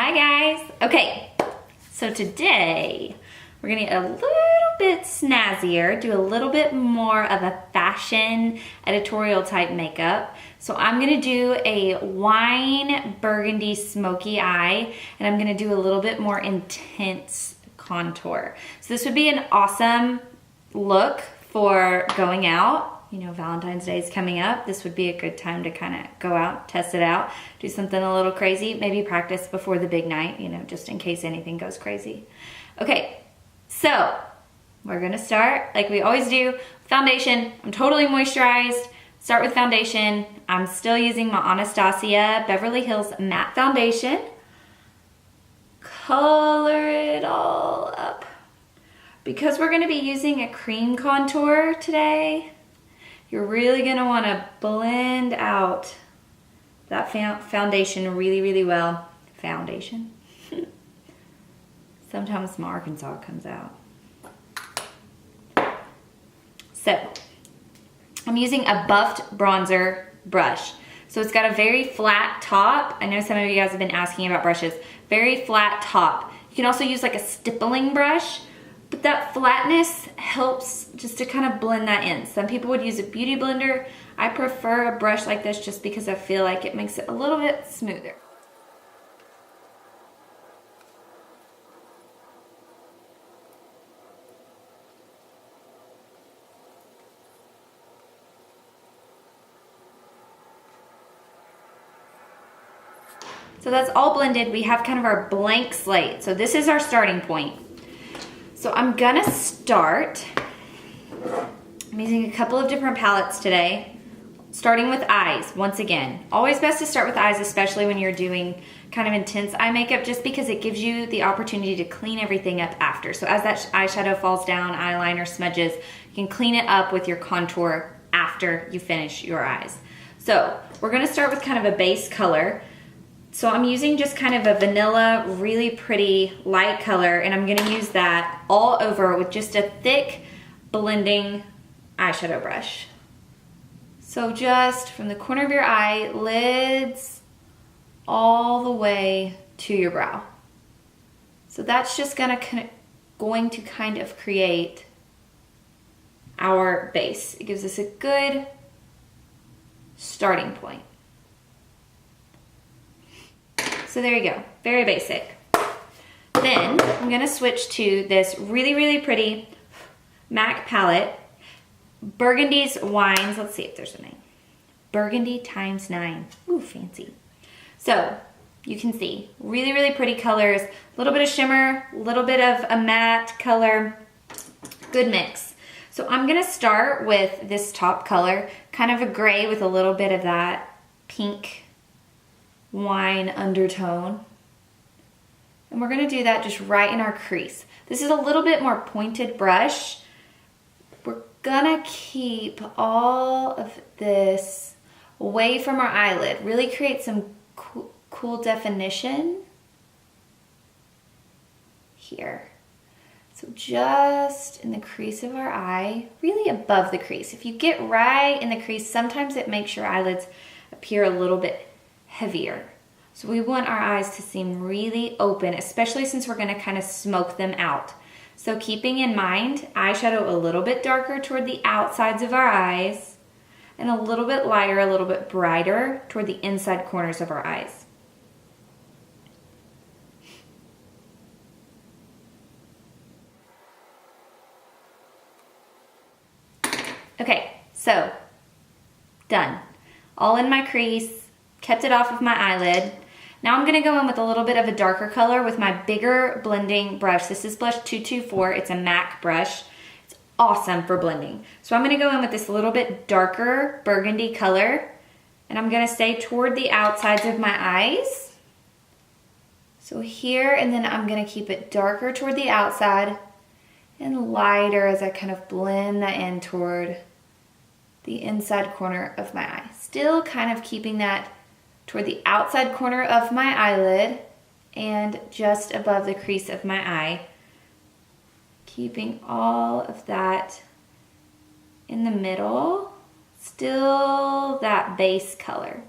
Hi guys. Okay, so today we're gonna get a little bit snazzier, do a little bit more of a fashion editorial type makeup. So I'm gonna do a wine burgundy smoky eye, and I'm gonna do a little bit more intense contour. So this would be an awesome look for going out. You know, Valentine's Day is coming up. This would be a good time to kind of go out, test it out, do something a little crazy, maybe practice before the big night, you know, just in case anything goes crazy. Okay, so we're gonna start like we always do. Foundation, I'm totally moisturized. Start with foundation. I'm still using my Anastasia Beverly Hills Matte Foundation. Color it all up. Because we're gonna be using a cream contour today, you're really gonna wanna blend out that foundation really, really well. Foundation. Sometimes my Arkansas comes out. So, I'm using a buffed bronzer brush. So it's got a very flat top. I know some of you guys have been asking about brushes. Very flat top. You can also use like a stippling brush, but that flatness helps just to kind of blend that in. Some people would use a beauty blender. I prefer a brush like this just because I feel like it makes it a little bit smoother. So that's all blended. We have kind of our blank slate. So this is our starting point. So I'm gonna start, I'm using a couple of different palettes today, starting with eyes, once again. Always best to start with eyes, especially when you're doing kind of intense eye makeup, just because it gives you the opportunity to clean everything up after. So as that eyeshadow falls down, eyeliner smudges, you can clean it up with your contour after you finish your eyes. So we're gonna start with kind of a base color. So I'm using just kind of a vanilla, really pretty light color, and I'm gonna use that all over with just a thick blending eyeshadow brush. So just from the corner of your eyelids all the way to your brow. So that's just going to kind of create our base. It gives us a good starting point. So there you go, very basic. Then I'm gonna switch to this really, really pretty MAC palette, Burgundy's Wines. Let's see if there's a name. Burgundy ×9. Ooh, fancy. So you can see really, really pretty colors, a little bit of shimmer, a little bit of a matte color, good mix. So I'm gonna start with this top color, kind of a gray with a little bit of that pink wine undertone. And we're gonna do that just right in our crease. This is a little bit more pointed brush. We're gonna keep all of this away from our eyelid. Really create some cool definition here. So just in the crease of our eye, really above the crease. If you get right in the crease, sometimes it makes your eyelids appear a little bit heavier. So we want our eyes to seem really open, especially since we're gonna kind of smoke them out. So keeping in mind, eyeshadow a little bit darker toward the outsides of our eyes, and a little bit lighter, a little bit brighter toward the inside corners of our eyes. Okay, so done. All in my crease. Kept it off of my eyelid. Now I'm gonna go in with a little bit of a darker color with my bigger blending brush. This is blush 224, it's a MAC brush. It's awesome for blending. So I'm gonna go in with this little bit darker burgundy color, and I'm gonna stay toward the outsides of my eyes. So here, and then I'm gonna keep it darker toward the outside and lighter as I kind of blend that in toward the inside corner of my eye. Still kind of keeping that toward the outside corner of my eyelid and just above the crease of my eye. Keeping all of that in the middle, still that base color.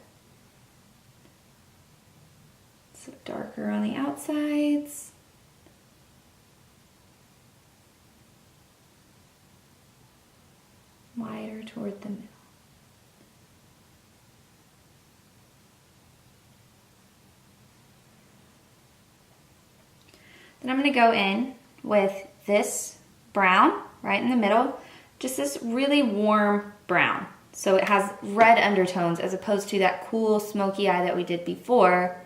So darker on the outsides. Lighter toward the middle. Then I'm going to go in with this brown right in the middle, just this really warm brown. So it has red undertones as opposed to that cool smoky eye that we did before.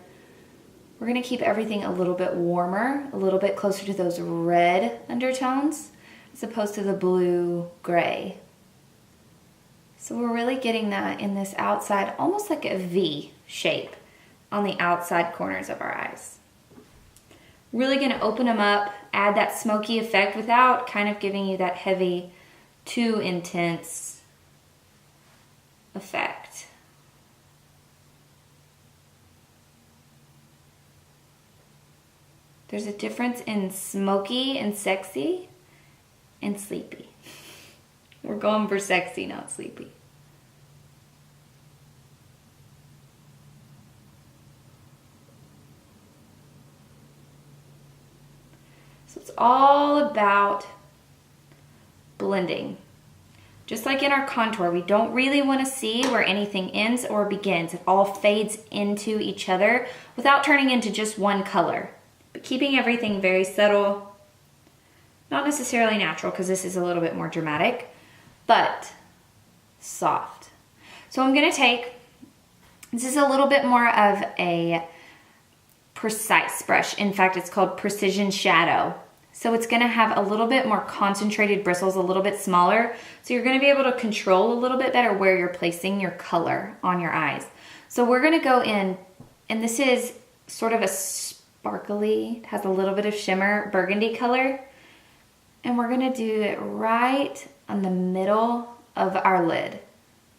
We're going to keep everything a little bit warmer, a little bit closer to those red undertones as opposed to the blue gray. So we're really getting that in this outside, almost like a V shape on the outside corners of our eyes. Really going to open them up, add that smoky effect without kind of giving you that heavy, too intense effect. There's a difference in smoky and sexy and sleepy. We're going for sexy, not sleepy. So it's all about blending. Just like in our contour, we don't really want to see where anything ends or begins. It all fades into each other without turning into just one color. But keeping everything very subtle, not necessarily natural because this is a little bit more dramatic, but soft. So I'm going to take, this is a little bit more of a precise brush. In fact, it's called Precision Shadow. So it's going to have a little bit more concentrated bristles, a little bit smaller. So you're going to be able to control a little bit better where you're placing your color on your eyes. So we're going to go in, and this is sort of a sparkly, it has a little bit of shimmer, burgundy color. And we're going to do it right on the middle of our lid.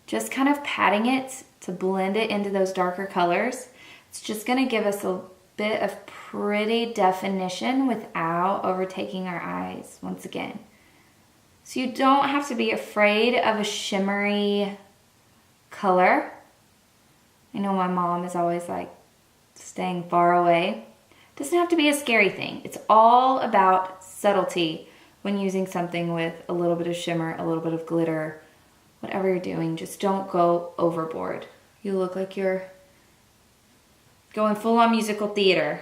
Just kind of patting it to blend it into those darker colors. It's just going to give us a bit of pretty definition without overtaking our eyes once again. So you don't have to be afraid of a shimmery color. I know my mom is always like staying far away. It doesn't have to be a scary thing. It's all about subtlety when using something with a little bit of shimmer, a little bit of glitter, whatever you're doing. Just don't go overboard. You look like you're going full on musical theater.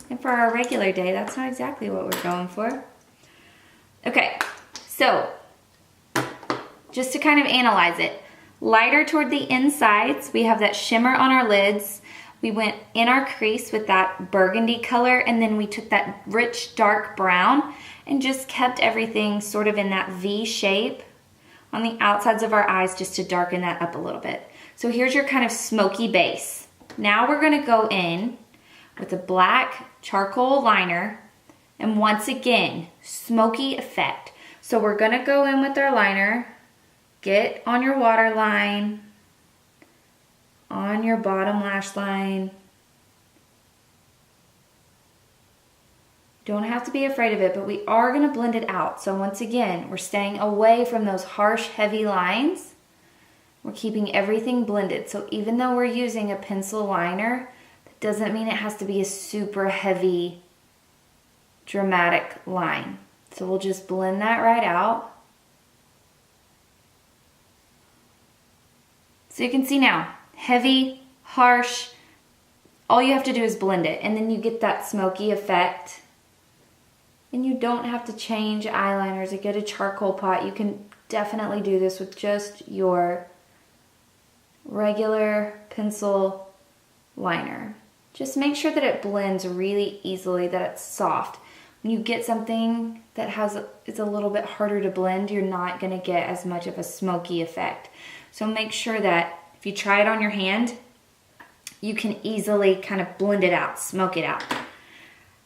And for our regular day, that's not exactly what we're going for. Okay, so just to kind of analyze it, lighter toward the insides, we have that shimmer on our lids. We went in our crease with that burgundy color, and then we took that rich dark brown and just kept everything sort of in that V shape on the outsides of our eyes just to darken that up a little bit. So here's your kind of smoky base. Now we're going to go in with a black charcoal liner, and once again, smoky effect. So we're going to go in with our liner, get on your waterline, on your bottom lash line. Don't have to be afraid of it, but we are going to blend it out. So once again, we're staying away from those harsh, heavy lines. We're keeping everything blended. So even though we're using a pencil liner, that doesn't mean it has to be a super heavy, dramatic line. So we'll just blend that right out. So you can see now, heavy, harsh, all you have to do is blend it, and then you get that smoky effect. And you don't have to change eyeliners or get a charcoal pot. You can definitely do this with just your regular pencil liner. Just make sure that it blends really easily, that it's soft. When you get something that it's a little bit harder to blend, you're not going to get as much of a smoky effect. So make sure that if you try it on your hand, you can easily kind of blend it out, smoke it out.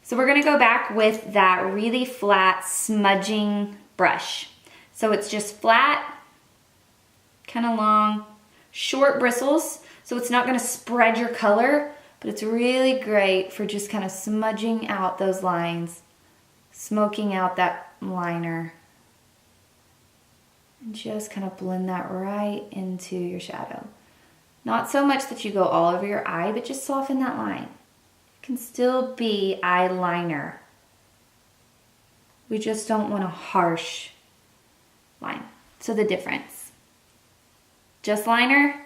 So we're going to go back with that really flat smudging brush. So it's just flat, kind of long, short bristles, so it's not going to spread your color, but it's really great for just kind of smudging out those lines, smoking out that liner, and just kind of blend that right into your shadow. Not so much that you go all over your eye, but just soften that line. can still be eyeliner. We just don't want a harsh line. So the difference. Just liner,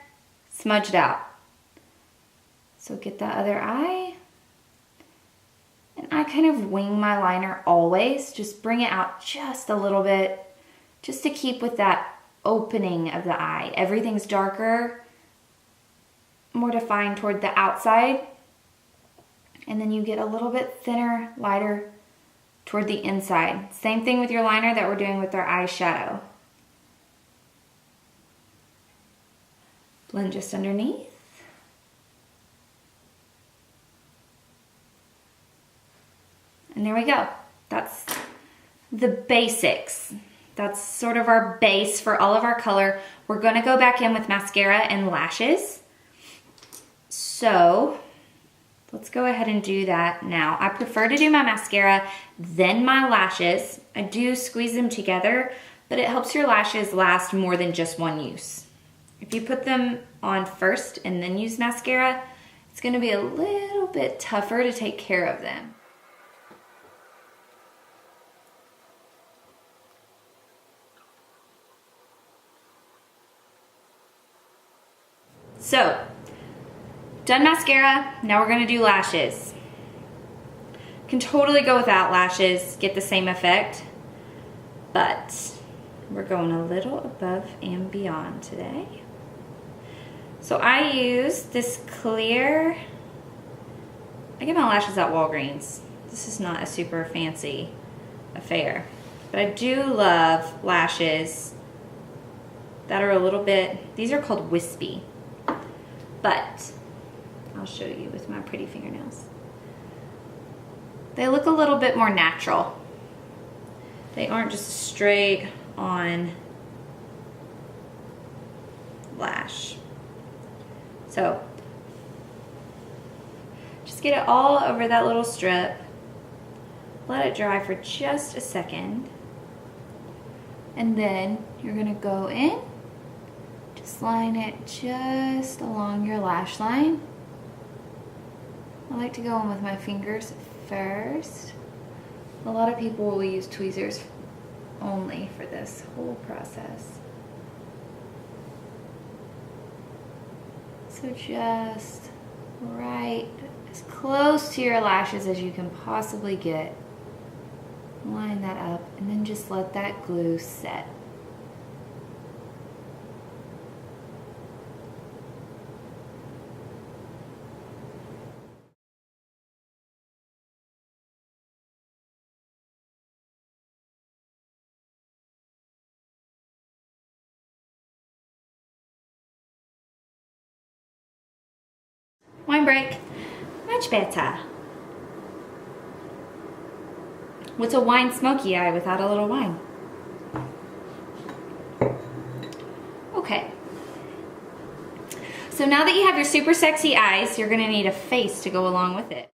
smudged out. So get that other eye. And I kind of wing my liner always. Just bring it out just a little bit, just to keep with that opening of the eye. Everything's darker, more defined toward the outside. And then you get a little bit thinner, lighter toward the inside. Same thing with your liner that we're doing with our eyeshadow. Blend just underneath. And there we go. That's the basics. That's sort of our base for all of our color. We're gonna go back in with mascara and lashes. So let's go ahead and do that now. I prefer to do my mascara, then my lashes. I do squeeze them together, but it helps your lashes last more than just one use. If you put them on first and then use mascara, it's gonna be a little bit tougher to take care of them. So, done mascara, now we're gonna do lashes. Can totally go without lashes, get the same effect, but we're going a little above and beyond today. So I use this clear, I get my lashes at Walgreens. This is not a super fancy affair, but I do love lashes that are a little bit, these are called wispy. But I'll show you with my pretty fingernails. They look a little bit more natural. They aren't just straight on lash. So just get it all over that little strip. Let it dry for just a second. And then you're gonna go in. Just line it just along your lash line. I like to go in with my fingers first. A lot of people will use tweezers only for this whole process. So just right as close to your lashes as you can possibly get. Line that up and then just let that glue set. Wine break, much better. What's a wine smoky eye without a little wine? Okay. So now that you have your super sexy eyes, you're gonna need a face to go along with it.